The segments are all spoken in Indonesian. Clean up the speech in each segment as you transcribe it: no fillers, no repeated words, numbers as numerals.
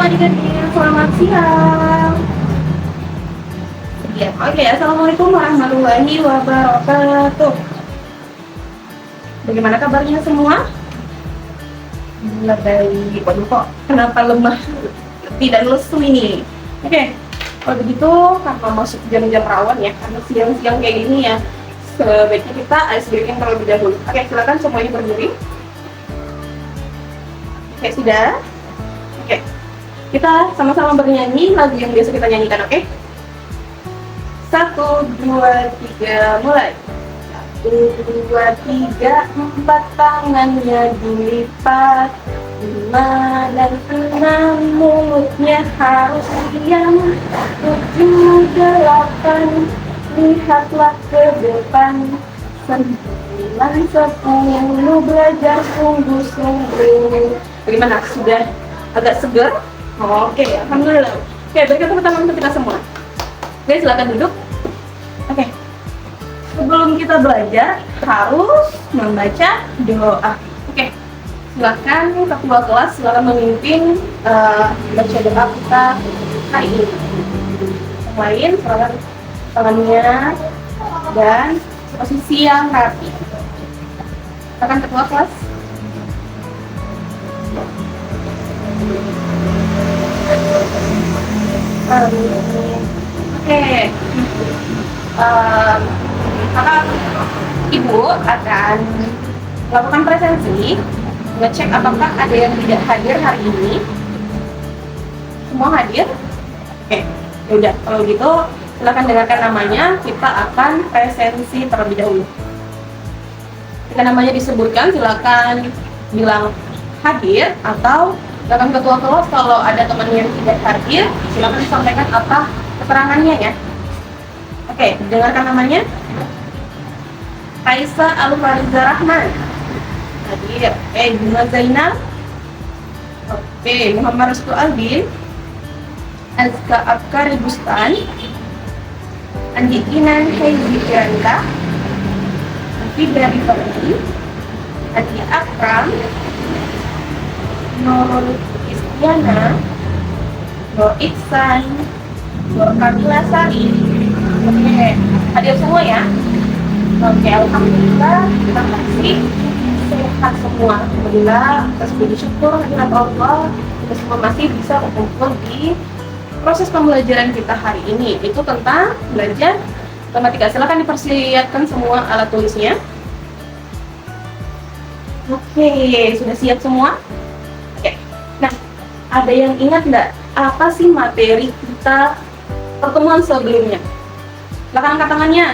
adik-adik, selamat siang. Ya, oke, assalamualaikum warahmatullahi wabarakatuh. Bagaimana kabarnya semua? Baik, waduh kok kenapa lemah, tidak lesu ini. Oke, kalau begitu karena masuk jam-jam rawan ya, karena siang-siang kayak gini ya, sebaiknya kita ice breaking terlebih dahulu. Oke, silakan semuanya berdiri. Oke, sudah. Oke, kita sama-sama bernyanyi lagu yang biasa kita nyanyikan, oke? 1, 2, 3, mulai. 1, 2, 3, 4, tangannya dilipat. 5 dan 6, mulutnya harus diam. 7, 8, lihatlah ke depan. 9, 10, belajar sungguh-sungguh. Bagaimana? Sudah agak segar? Oke, alhamdulillah. Oke, berikan tepuk tangan untuk kita semua. Oke, silakan duduk. Oke. Sebelum kita belajar harus membaca doa. Oke. Silakan ketua kelas silakan memimpin baca doa kita hari ini. Yang lain silakan tangannya dan posisi yang rapi. Silakan ketua kelas. Oke, kakak ibu akan melakukan presensi, ngecek apakah ada yang tidak hadir hari ini. Semua hadir? Oke, yaudah kalau gitu silakan dengarkan namanya. Kita akan presensi terlebih dahulu. Jika namanya disebutkan silakan bilang hadir atau silakan ketua kelas kalau ada teman yang tidak hadir silakan disampaikan apa keterangannya ya. Oke, dengarkan namanya. Raisa Alfariza Rahman hadir. Bunga Zainal. Oke, Muhammad Restu Albin. Azka Afkari Bustan. Andi Inan Heizi Kiranta. Fidra Rifardi. Adi Akram. Nurul Istiana, Nur Iksan, Nur Kamila Sari. Oke, hadir semua ya. Oke, alhamdulillah, terima kasih. Sehat semua. Alhamdulillah, atas puji syukur hadirat Allah, kita semua masih bisa berkumpul di proses pembelajaran kita hari ini. Itu tentang belajar matematika. Silakan diperlihatkan semua alat tulisnya. Oke, sudah siap semua? Nah, ada yang ingat nggak apa sih materi kita pertemuan sebelumnya? Silakan angkat tangannya.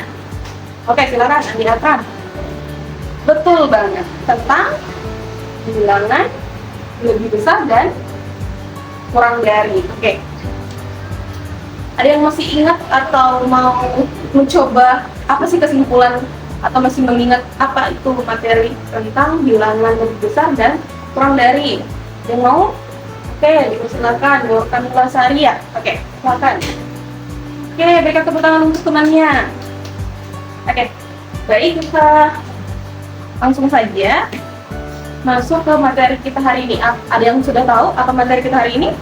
Oke, silakan Andi Akram. Betul banget, tentang bilangan lebih besar dan kurang dari. Oke. Ada yang masih ingat atau mau mencoba apa sih kesimpulan atau masih mengingat apa itu materi tentang bilangan lebih besar dan kurang dari? Yang mau? Oke, dipersilakan. Nur Kamila Sari ya? Oke, silakan. Oke, berikan tepuk tangan untuk temannya. Oke, baik, kita langsung saja masuk ke materi kita hari ini. Ada yang sudah tahu apa materi kita hari ini?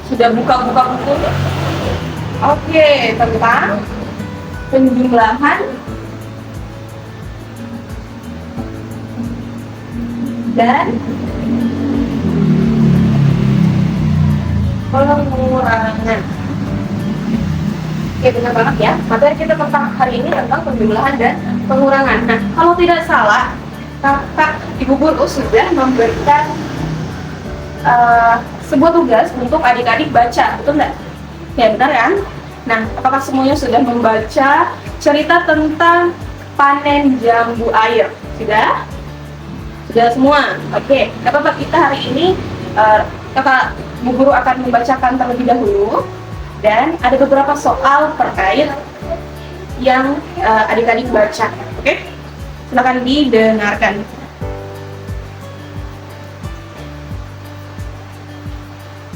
Sudah buka-buka buku? Oke, tentang penjumlahan dan pengurangan. Oke, benar banget ya. Materi kita tentang hari ini tentang penjumlahan dan pengurangan. Nah, kalau tidak salah, kakak Ibu Guru sudah memberikan sebuah tugas untuk adik-adik baca, betul nggak? Ya, benar kan? Nah, apakah semuanya sudah membaca cerita tentang panen jambu air? Sudah? Sudah semua? Oke, nggak apa-apa, kita hari ini kakak Bu Guru akan membacakan terlebih dahulu dan ada beberapa soal terkait yang adik-adik baca. Oke? Silakan didengarkan.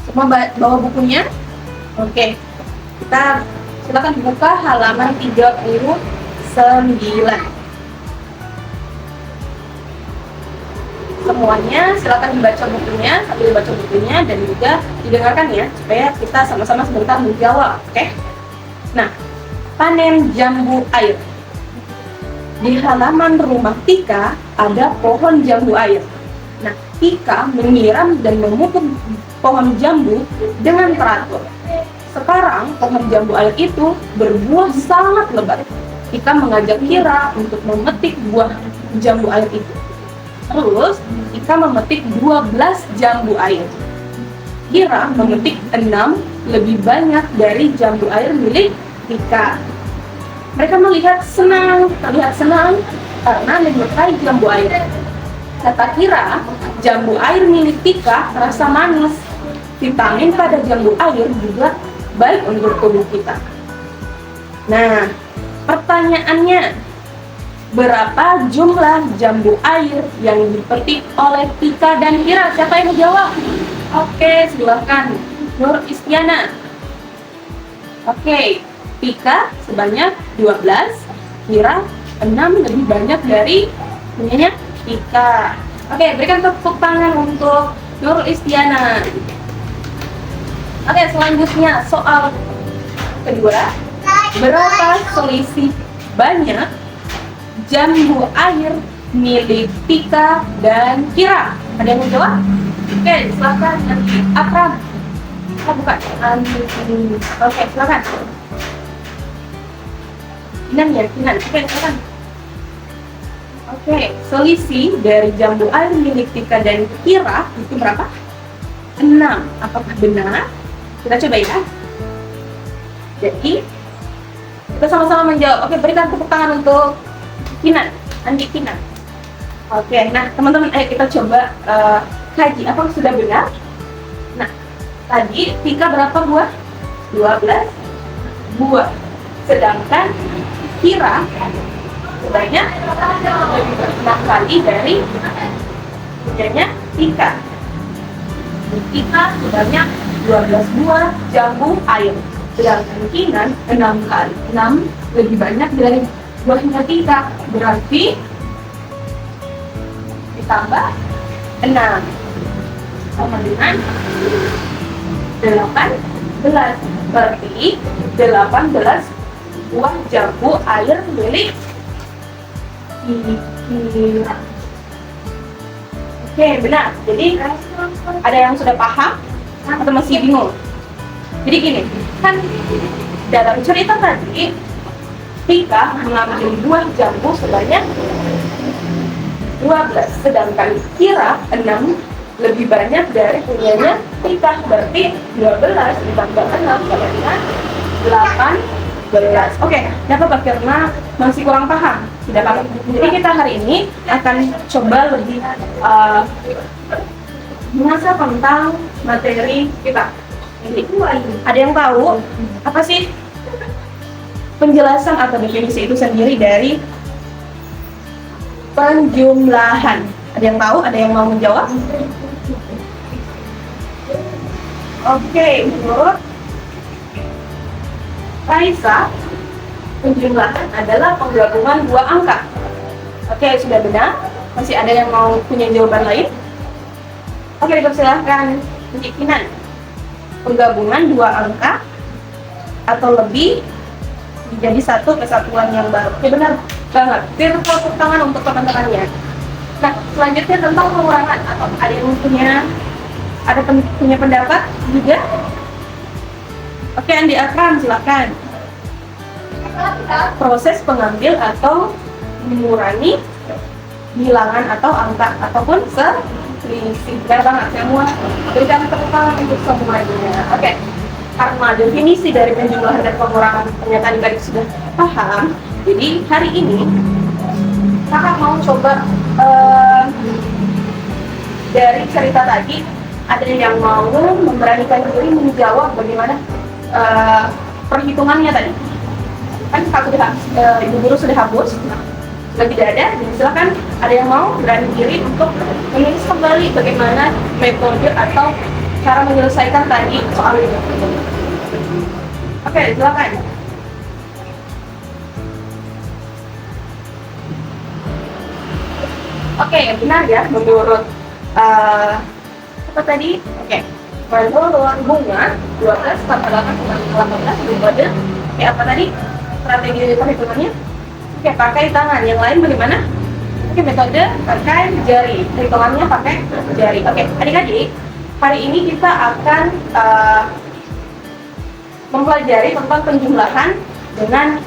Semua bawa bukunya? Oke. Kita silakan buka halaman 39. semuanya silakan dibaca bukunya, sambil baca bukunya dan juga didengarkan ya, supaya kita sama-sama sebentar menjawab, oke? Nah, panen jambu air. Di halaman rumah Tika ada pohon jambu air. Nah, Tika menyiram dan memupuk pohon jambu dengan teratur. Sekarang pohon jambu air itu berbuah sangat lebat. Tika mengajak Kira untuk memetik buah jambu air itu. Terus, Ika memetik 12 jambu air. Kira memetik 6, lebih banyak dari jambu air milik Ika. Mereka terlihat senang karena menyukai jambu air. Kata Kira, jambu air milik Tika terasa manis. Vitamin pada jambu air juga baik untuk tubuh kita. Nah, pertanyaannya, berapa jumlah jambu air yang dipetik oleh Tika dan Kira? Siapa yang menjawab? Oke, silahkan. Nur Istiana. Oke, Tika sebanyak 12, Kira 6, lebih banyak dari punyanya Tika. Oke, berikan tepuk tangan untuk Nur Istiana. Oke, selanjutnya soal kedua. Berapa selisih banyak jambu air milik Tika dan Kira? Ada yang menjawab? Oke, silakan nanti Akram. Bukan. Oke, silakan. Kinan ya, Kinan. Oke, silakan. Oke, selisih dari jambu air milik Tika dan Kira itu berapa? 6. Apakah benar? Kita coba ya. Jadi, kita sama-sama menjawab. Oke, berikan tepuk tangan untuk Kinan, Andi Kinan. Oke, nah teman-teman, ayo kita coba kaji apakah sudah benar. Nah, tadi Tika berapa buah? 12 buah. Sedangkan Kira sebanyak 6 kali dari punyanya Tika. Tika sebanyak 12 buah jambu air. Sedangkan Kinan 6 kali. 6 lebih banyak dari buahnya Tika, berarti ditambah 6 sama dengan 18. Berarti 18 buah jambu air milik Kira. Oke, benar. Jadi ada yang sudah paham atau masih bingung? Jadi gini, kan dalam cerita tadi Tika mengambil buah jambu sebanyak 12, sedangkan Kira 6, lebih banyak dari punyanya Tika. Berarti 12 ditambah 6 sama dengan 18. Oke, kenapa karena masih kurang paham? Tidak paham. Jadi kita hari ini akan coba lebih mengasah tentang materi kita. Jadi, ada yang tahu apa sih penjelasan atau definisi itu sendiri dari penjumlahan? Ada yang tahu? Ada yang mau menjawab? Oke, menurut Raisa, penjumlahan adalah penggabungan dua angka. Oke, sudah benar. Masih ada yang mau punya jawaban lain? Oke, dipersilahkan untuk Kinan. Penggabungan dua angka atau lebih menjadi satu kesatuan yang baru. Oke, benar banget. Beri tepuk tangan untuk teman-temannya. Nah, selanjutnya tentang pengurangan, atau ada yang punya pendapat juga? Oke, Andi Akram, silakan. Proses pengambil atau mengurangi bilangan atau angka ataupun selisih. Benar banget, semua. Berikan tepuk tangan untuk semuanya. Oke. Karena definisi dari penjumlahan dan pengurangan ternyata adik-adik sudah paham, jadi hari ini kakak mau coba dari cerita tadi, ada yang mau memberanikan diri menjawab bagaimana perhitungannya tadi. Kan ibu guru sudah hapus, sudah tidak ada. Jadi silakan ada yang mau berani diri untuk menulis kembali bagaimana metode atau cara menyelesaikan tadi soal ini. Oke, silakan. Oke, benar ya menurut apa tadi? Oke. Menurut bunga 12 tambah 8 tambah 18 metode apa tadi? Strategi perhitungannya? Oke, pakai tangan. Yang lain bagaimana? Oke, metode pakai jari. Perhitungannya pakai jari. Oke, adik-adik, hari ini kita akan mempelajari tentang penjumlahan dengan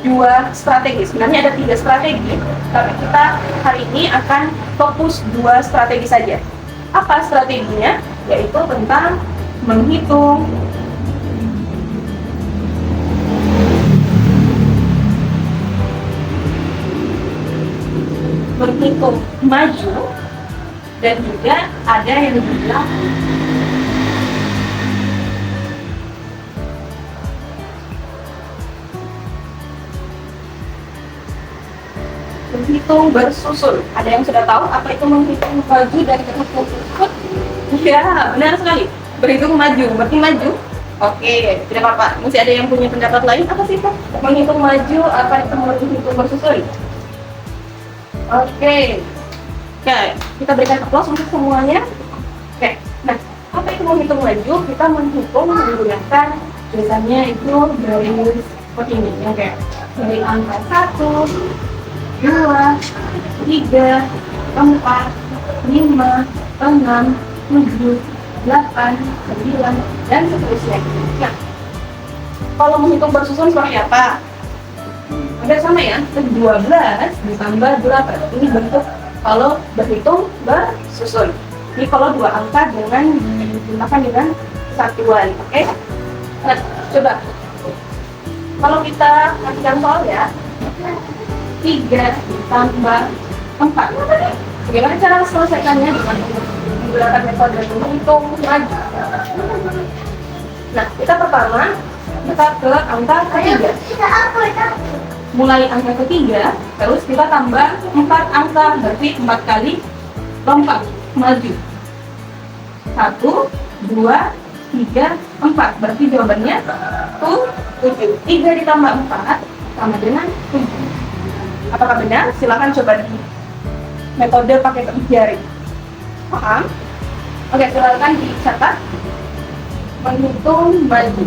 dua strategi. Sebenarnya ada 3 strategi, tapi kita hari ini akan fokus 2 strategi saja. Apa strateginya? Yaitu tentang menghitung maju, dan juga ada yang bilang menghitung bersusun. Ada yang sudah tahu apa itu menghitung maju dan menghitung bersusun? Ya, benar sekali. Berhitung maju, berarti maju. Oke, tidak apa-apa. Masih ada yang punya pendapat lain? Apa sih Pak? Menghitung maju, apa itu menghitung bersusun? Oke, kita berikan aplaus untuk semuanya. Oke, nah, apa itu menghitung maju? Kita menghitung menggunakan biasanya itu dari seperti ini. Oke, dari angka 1, 2, 3, 4, 5, 6, 7, 8, 9, dan seterusnya. Nah, kalau menghitung bersusun seperti apa? Ada sama ya, 12 ditambah 8. Ini bentuk kalau berhitung bersusun. Ini kalau dua angka dengan digunakan dengan satuan. Oke? Nah, coba. Kalau kita lakukan soal ya, 3 ditambah 4. Bagaimana cara selesaikannya? Dengan menggunakan metode menghitung maju. Nah, kita pertama kita ke angka ketiga. Mulai angka ketiga, terus kita tambah 4 angka, berarti 4 kali lompat maju. 1, 2, 3, 4. Berarti jawabannya 7. 3 ditambah 4 sama dengan 7. Apakah benar? Silakan coba di metode pakai jari. Paham? Oke, silakan dicatat. Menghitung maju.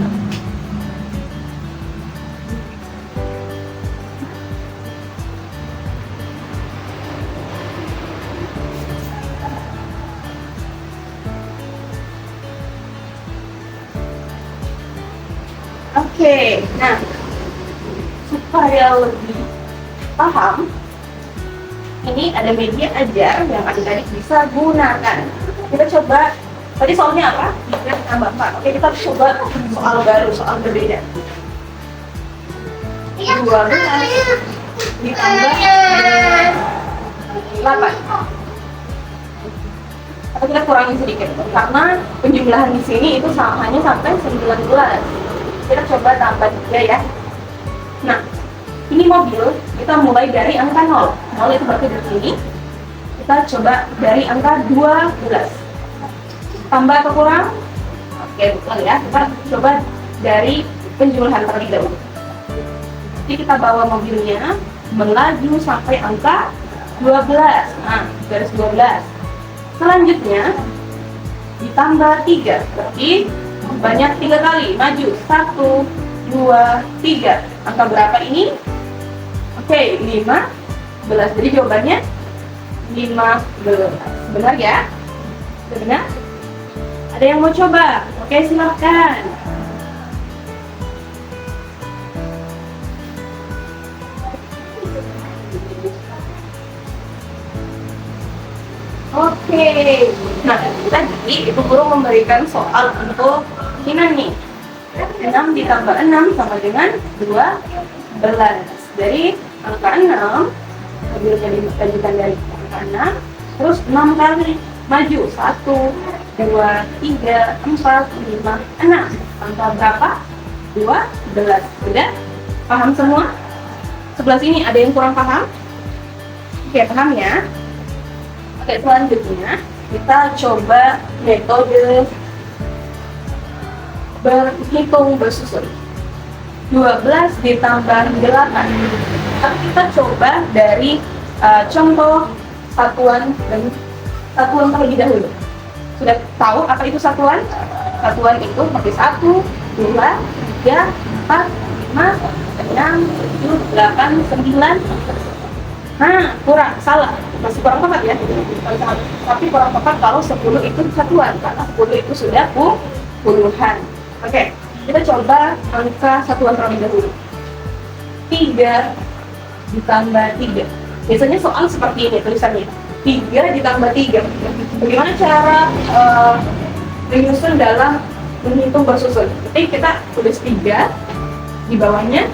Oke, nah supaya lebih paham, ini ada media ajar yang adik-adik bisa gunakan. Kita coba, tadi soalnya apa? 3 tambah 4. Oke, kita coba soal baru, soal berbeda. 12 ditambah 8. Atau kita kurangin sedikit, karena penjumlahan di sini itu hanya sampai 19. Kita coba tambah 3 ya. Nah, ini mobil, kita mulai dari angka 0. 0 itu berarti di sini. Kita coba dari angka 12. Tambah atau kurang? Oke, betul ya. Kita coba dari penjumlahan terlebih dahulu. Jadi kita bawa mobilnya melaju sampai angka 12. Nah, garis 12. Selanjutnya ditambah 3. Berarti banyak 3 kali. Maju. 1, 2, 3. Angka berapa ini? Oke, 15. Jadi jawabannya 15. Benar ya? Benar? Ada yang mau coba? Oke, silakan. Oke. Nah, tadi itu guru memberikan soal untuk ini nih. 6 ditambah 6 sama dengan 12. Dari angka 6, mobilnya dimajukan dari angka 6, terus 6 kali maju. 1, 2, 3, 4, 5, 6. Angka berapa? 12. Sudah? Paham semua? Sebelah sini ada yang kurang paham? Oke, paham ya? Oke, selanjutnya kita coba metode berhitung bersusun. 12 ditambah 8. Tapi kita coba dari contoh satuan dan satuan terlebih dahulu. Sudah tahu apa itu satuan? Satuan itu seperti 1, 2, 3, 4, 5, 6, 7, 8, 9. Nah, kurang, salah. Masih kurang tepat ya. Tapi kurang tepat kalau 10 itu satuan, karena 10 itu sudah puluhan. Oke, kita coba angka satuan terlebih dahulu. 3 ditambah 3. Biasanya soal seperti ini tulisannya. 3 ditambah 3. Bagaimana cara menyusun dalam menghitung bersusun? Jadi kita tulis 3, di bawahnya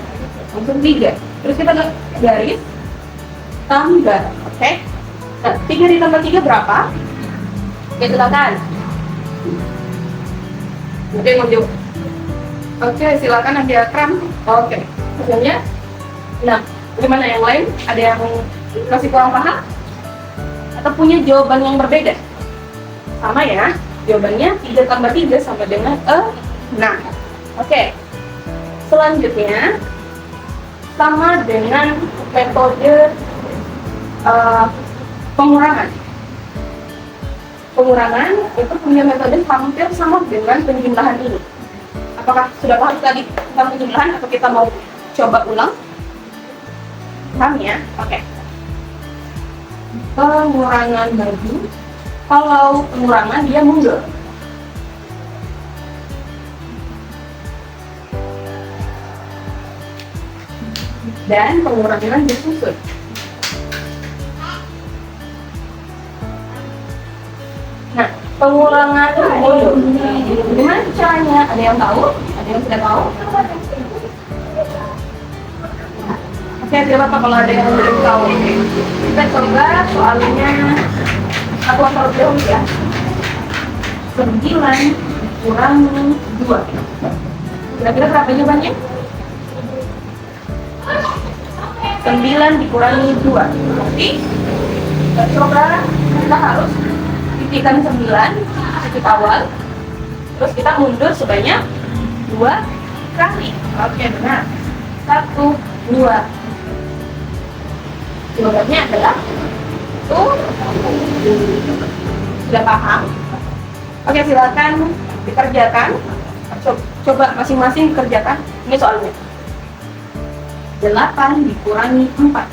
langsung 3. Terus kita garis tambah, oke? Nah, 3 ditambah 3 berapa? Oke, silakan. Oke, mau jawab. Oke, silakan Nabi Akram. Oke, hasilnya 6. Bagaimana yang lain? Ada yang masih kurang paham? Atau punya jawaban yang berbeda? Sama ya, jawabannya 3 tambah 3 sama dengan 6. Oke, selanjutnya sama dengan metode pengurangan. Pengurangan itu punya metode hampir sama dengan penjumlahan ini. Apakah sudah paham tadi tentang penjumlahan atau kita mau coba ulang? Paham ya? Oke. Pengurangan maju. Kalau pengurangan dia mundur. Dan pengurangan disusun. Nah, pengurangan mundur. Gimana caranya? Ada yang tahu? Ada yang sudah tahu? Oke, tidak apa-apa kalau ada yang belum tahu. Kita coba soalnya satuan terlebih dahulu ya. 9 kurangi 2. Kira-kira berapa jawabannya? 9 dikurangi 2. Berarti kita coba, kita harus titikkan 9 titik awal, terus kita mundur sebanyak 2 kali. Oke, benar. 1, 2. Jawabannya adalah tuh. Sudah paham? Oke, silakan dikerjakan. Coba masing-masing kerjakan. Ini soalnya 8 dikurangi 4.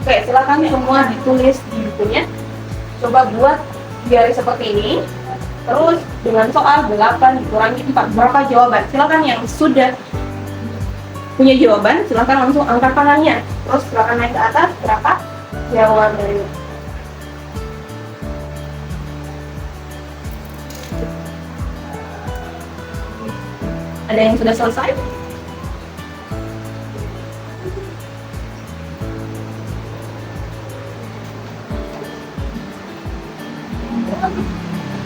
Oke, silakan semua ditulis di bukunya. Coba buat garis seperti ini. Terus dengan soal 8 dikurangi 4, berapa jawaban? Silakan yang sudah punya jawaban, silakan langsung angkat tangannya. Terus silakan naik ke atas, berapa jawabannya? Ada yang sudah selesai?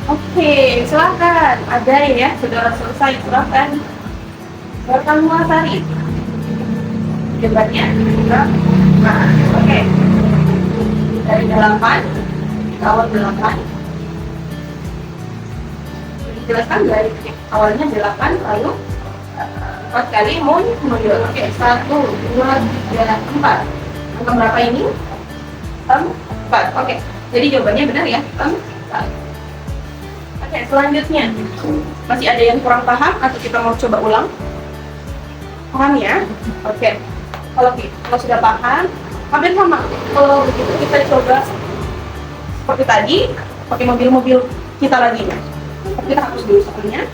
Oke, silakan. Ada ya, sudah selesai, silakan. Berkan Muasari. Jawabannya berapa? Oke. Dari 8, awal 8. Dijelaskan dari awalnya 8, lalu 4 kali mundur. Oke, 1, 2, 3, 4. Angka berapa ini? 4. Oke, jadi jawabannya benar ya? 4. Oke, selanjutnya masih ada yang kurang paham atau kita mau coba ulang? Paham ya? Oke, kalau sudah paham, hampir sama. Kalau begitu kita coba seperti tadi, pakai mobil-mobil kita lagi. Kita hapus dulu soalnya.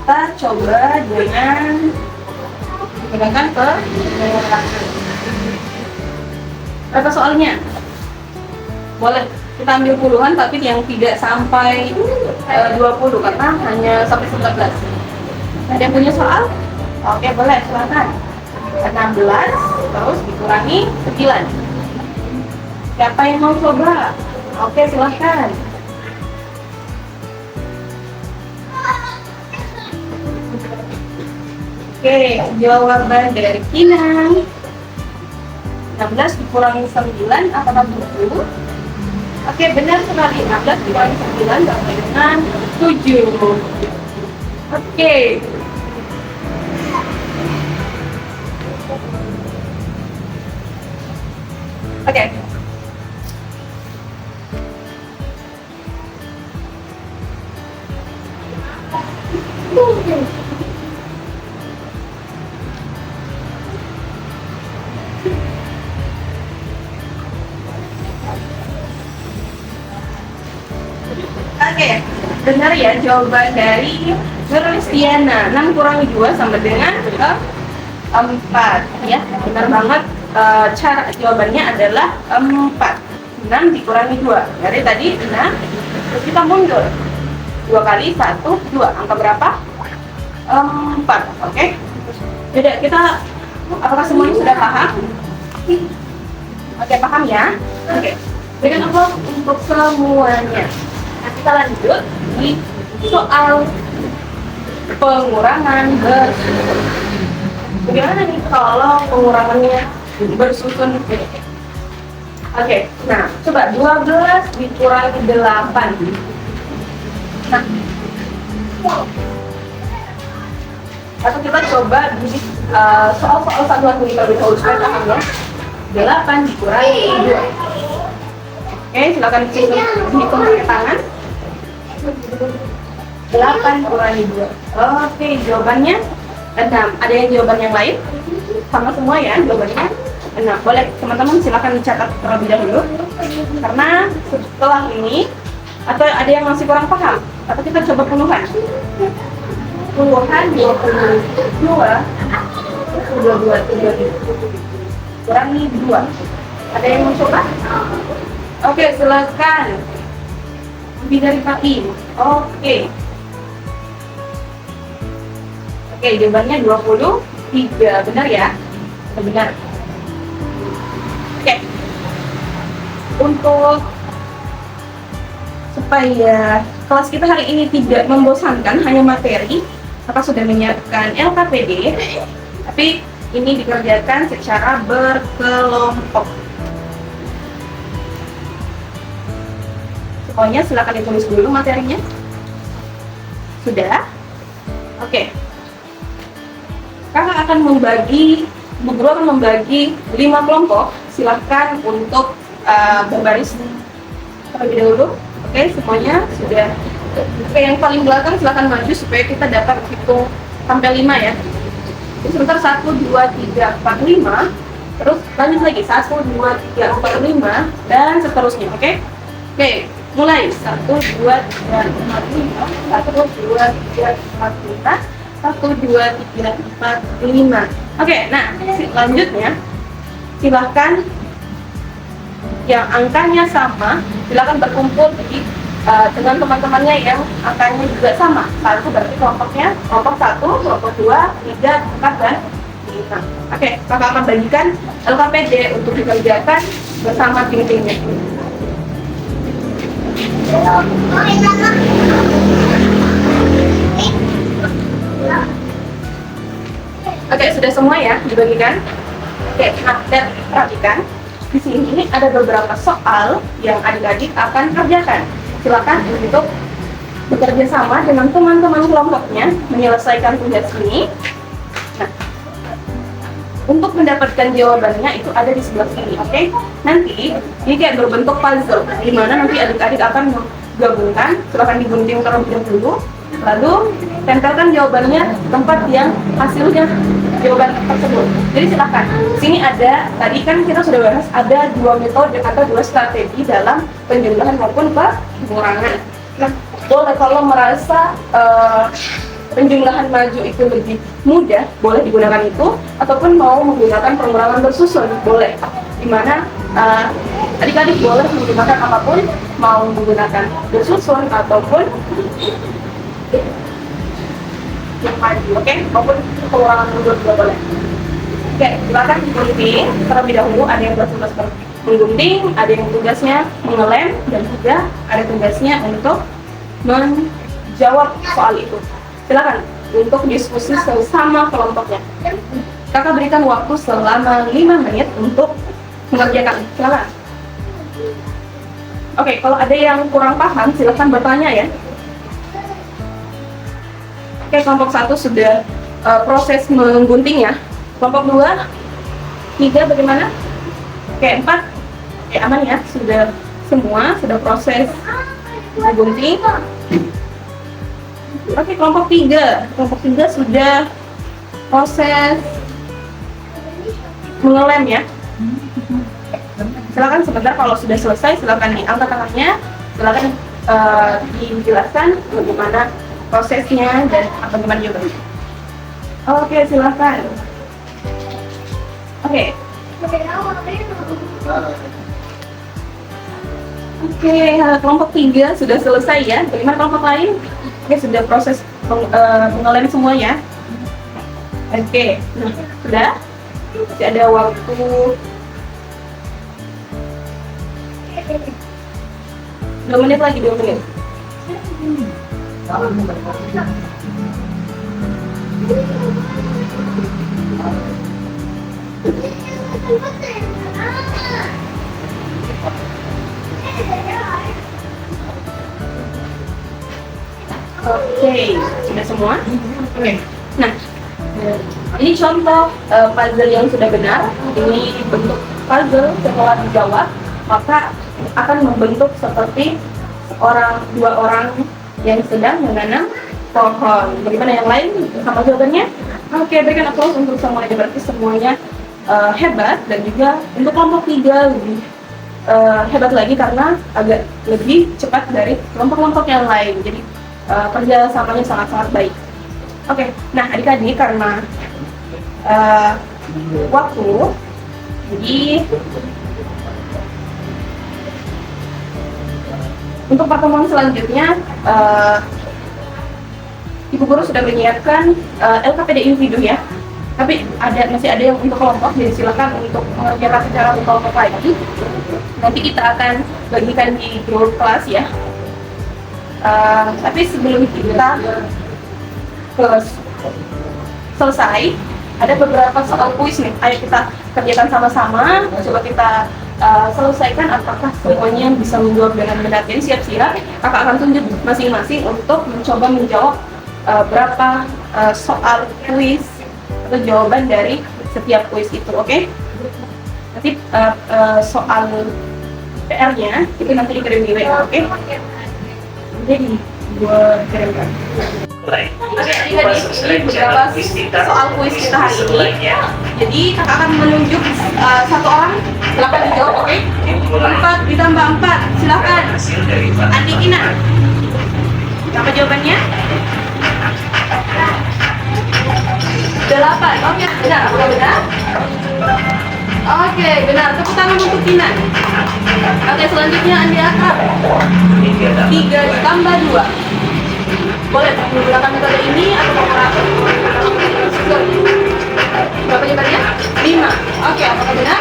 Kita coba dengan menggunakan pengurangan. Berapa soalnya? Boleh kita ambil puluhan tapi yang tidak sampai 20 karena hanya sampai 19. Ada yang punya soal? Oke, boleh, silakan. 16 terus dikurangi 9. Siapa yang mau coba? Oke, silakan. Oke, jawaban dari Kinang. 16 dikurangi 9 apakah 20? Oke, benar sekali. 16 dikurangi 9 sama dengan 7. Oke. Oke. Oke, benar ya jawaban dari Nurlistiana. 6 kurangi 2 sama dengan 4 ya, benar banget. Cara jawabannya adalah 4. 6 dikurangi 2. Dari tadi 6, terus kita mundur 2 kali 1, 2. Angka berapa? 4. Oke. Jadi kita, apakah semuanya sudah paham? Oke, paham ya? Oke. Berikan apa untuk semuanya. Nah, kita lanjut di soal pengurangan bersusun. Bagaimana nih kalau pengurangannya bersusun? Oke, nah coba 12 dikurangi 8. Nah, atau kita coba di soal-soal satuan ini terlebih dahulu supaya paham ya. 8 dikurangi 2. Oke, silakan dihitung pakai tangan. 8 kurangi 2. Oke, jawabannya 6. Ada yang jawaban yang lain? Sama semua ya jawabannya 6. Boleh teman-teman silakan dicatat terlebih dahulu. Karena setelah ini, atau ada yang masih kurang paham? Atau kita coba puluhan? Puluhan 22 kurangi 2. Ada yang mau coba? Oke, silakan. Lebih dari Fatim. Oke. Oke, jawabannya 23. Benar ya? Benar. Oke. Untuk supaya kelas kita hari ini tidak membosankan hanya materi, maka sudah menyiapkan LKPD, tapi ini dikerjakan secara berkelompok. Pokoknya silakan ditulis dulu materinya. Sudah? Oke. Kakak akan membagi, Bu Guru akan membagi 5 kelompok. Silakan untuk berbaris terlebih dahulu. Oke, semuanya sudah. Oke, yang paling belakang silakan maju supaya kita dapat hitung sampai 5 ya. Jadi sebentar 1, 2, 3, 4, 5. Terus lanjut lagi 1, 2, 3, 4, 5 dan seterusnya. Oke? Oke. Mulai 1, 2, 3, 4, 5. 1, 2, 3, 4, 5. 1, 2, 3, 4, 5. Oke, nah selanjutnya silahkan yang angkanya sama, silahkan berkumpul dengan teman-temannya yang angkanya juga sama. Satu berarti kelompoknya kelompok 1, kelompok 2, 3, 4, dan 5. Oke, kakak akan bagikan LKPD untuk dikerjakan bersama tim-timnya. Oke, sudah semua ya dibagikan. Oke, nah dan perhatikan di sini ada beberapa soal yang adik-adik akan kerjakan. Silakan untuk bekerja sama dengan teman-teman kelompoknya menyelesaikan tugas ini. Nah, untuk mendapatkan jawabannya itu ada di sebelah sini, oke? Nanti ini kayak berbentuk puzzle, di mana nanti adik-adik akan menggabungkan. Silakan digunting terlebih dahulu, lalu tempelkan jawabannya di tempat yang hasilnya jawaban tersebut. Jadi silakan. Sini ada, tadi kan kita sudah bahas ada 2 metode atau 2 strategi dalam penjumlahan maupun pengurangan. Nah, boleh kalau merasa penjumlahan maju itu lebih mudah, boleh digunakan itu, ataupun mau menggunakan pengurangan bersusun, boleh. Dimana adik-adik boleh menggunakan apapun, mau menggunakan bersusun ataupun yang maju, oke? Maupun pengurangan mundur juga boleh. Oke, silakan digunting terlebih dahulu. Ada yang bertugas menggunting, ada yang tugasnya mengelem, dan juga ada tugasnya untuk menjawab soal itu. Silakan untuk diskusi sesama kelompoknya. Kakak berikan waktu selama 5 menit untuk mengerjakan. Silakan. Oke, kalau ada yang kurang paham, silahkan bertanya ya. Oke, kelompok 1 sudah proses menggunting ya. Kelompok 2, 3 bagaimana? Oke, 4. Oke, aman ya, sudah semua, sudah proses menggunting. Oke, kelompok 3. Kelompok 3 sudah proses mengelem ya. Silakan sebentar, kalau sudah selesai silakan diangkat tangannya, silakan dijelaskan bagaimana prosesnya dan bagaimana jawabannya. Oke, silakan. Oke. Oke, kelompok 3 sudah selesai ya. Bagaimana kelompok lain? Oke, sudah proses mengelem semua ya. Oke, nah, sudah. Masih ada waktu 2 menit lagi, 2 menit. Oke, sudah semua? Oke. Nah, ini contoh puzzle yang sudah benar. Ini bentuk puzzle setelah dijawab, maka akan membentuk seperti dua orang yang sedang menanam pohon. Bagaimana yang lain sama jawabannya? Oke, berikan aplaus untuk semuanya. Berarti semuanya hebat, dan juga untuk kelompok 3 lebih hebat lagi karena agak lebih cepat dari kelompok-kelompok yang lain. Jadi kerjasamanya sangat-sangat baik. Oke, nah adik-adik karena waktu, jadi untuk pertemuan selanjutnya Ibu Guru sudah menyiapkan LKPD individu ya. Tapi masih ada yang untuk kelompok, jadi silakan untuk mengerjakan secara kelompok lagi. Nanti kita akan bagikan di grup kelas ya. Tapi sebelum kita selesai, ada beberapa soal kuis nih. Ayo kita kerjakan sama-sama. Coba kita selesaikan apakah semuanya bisa menjawab dengan benar. Jadi siap-siap, kakak akan tunjuk masing-masing untuk mencoba menjawab berapa soal kuis atau jawaban dari setiap kuis itu, oke? Nanti soal PR-nya itu nanti dikirim di WA, oke? Jadi gue kirimkan. Oke, adik-adik, ini beberapa soal kuis kita hari ini. Jadi kakak akan menunjuk satu orang, silakan dijawab, oke? 4 ditambah 4, silakan. Andi Kina. Apa jawabannya? 8. Oke, benar. Apakah benar? Oke, benar. Tepuk tangan untuk Kina. Oke, selanjutnya Andi Akar. 3 ditambah 2. Boleh menggunakan metode ini atau menggunakan berapa jawabannya? 5. Oke, apakah benar?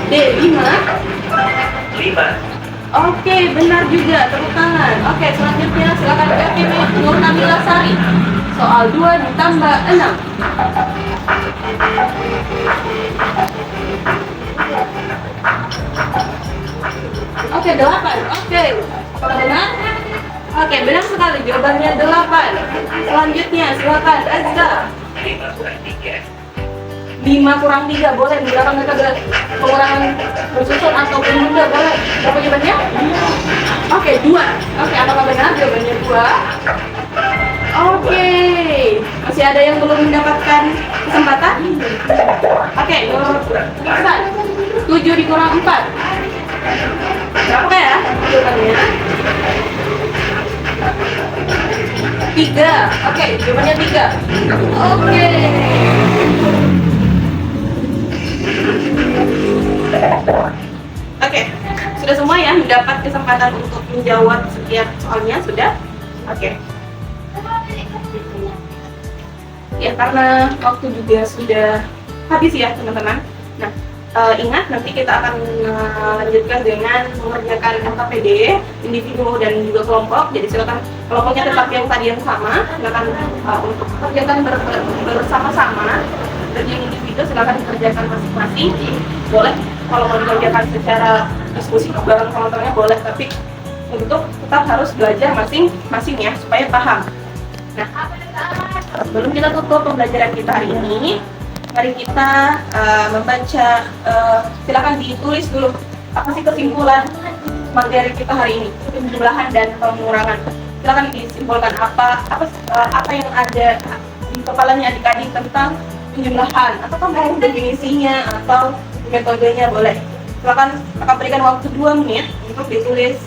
D. 5. Oke, benar juga. Tepuk tangan. Oke, selanjutnya silakan KPP Nur Nabila Sari. Soal 2 ditambah 6. Oke, 8. Oke, apakah benar? Oke, benar sekali. Jawabannya 8. Selanjutnya silakan Azza. 5 kurang 3, boleh menggunakan metode pengurangan bersusun atau menunda, boleh. Berapa jawabannya? Oke, 2. Oke, apakah benar jawabannya 2? Oke, masih ada yang belum mendapatkan kesempatan? Oke, Nur 7 dikurang 4. Berapa ya jawabannya? 3. Oke, jawabannya 3. Oke. Oke, sudah semua ya mendapat kesempatan untuk menjawab setiap soalnya, sudah? Oke. Ya, karena waktu juga sudah habis ya teman-teman. Nah, ingat nanti kita akan lanjutkan dengan mengerjakan LKPD individu dan juga kelompok. Jadi silakan kelompoknya tetap yang tadi yang sama. Silakan untuk kerjakan bersama-sama. Dan yang individu silakan kerjakan masing-masing. Boleh kalau mau dikerjakan secara diskusi bareng teman-temannya boleh, tapi untuk tetap harus belajar masing-masing ya supaya paham. Nah, sebelum kita tutup pembelajaran kita hari ini, mari kita membaca, silakan ditulis dulu apa sih kesimpulan materi kita hari ini, penjumlahan dan pengurangan. Silakan disimpulkan apa yang ada di kepalanya adik-adik tentang penjumlahan, atau mau definisinya atau metodenya boleh. Silakan akan berikan waktu 2 menit untuk ditulis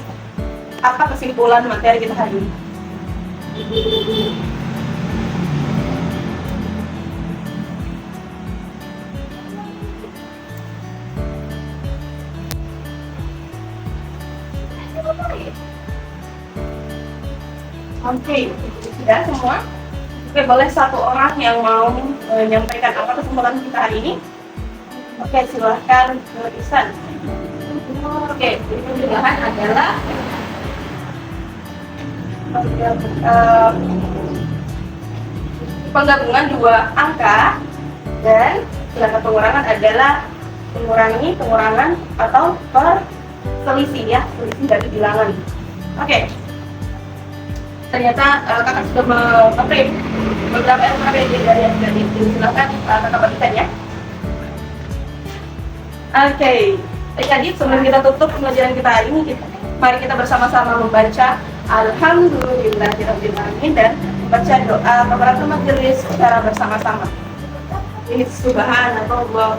apa kesimpulan materi kita hari ini. Oke, sudah semua? Oke, boleh satu orang yang mau menyampaikan apa kesimpulan kita hari ini? Oke, silahkan tulisan. Oke, penjelasan adalah penggabungan 2 angka, dan sedangkan pengurangan adalah pengurangan atau perselisih ya, selisih dari bilangan. Oke. Ternyata kakak sudah mengeprint beberapa LKPD dari adik-adik. Silakan kakak bagikan ya. Oke, adik-adik, sebelum kita tutup pembelajaran kita hari ini, mari kita bersama-sama membaca Alhamdulillahirabbil alamin dan membaca doa kafaratul majelis secara bersama-sama. Subhanallahumma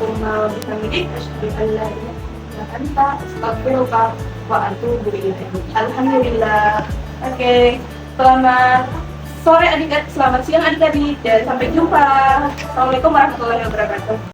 wa bihamdihi asyhadu an la ilaha illa anta astaghfiruka wa atubu ilaik. Alhamdulillah. Oke. Selamat sore adik-adik, selamat siang adik-adik, dan sampai jumpa. Assalamualaikum warahmatullahi wabarakatuh.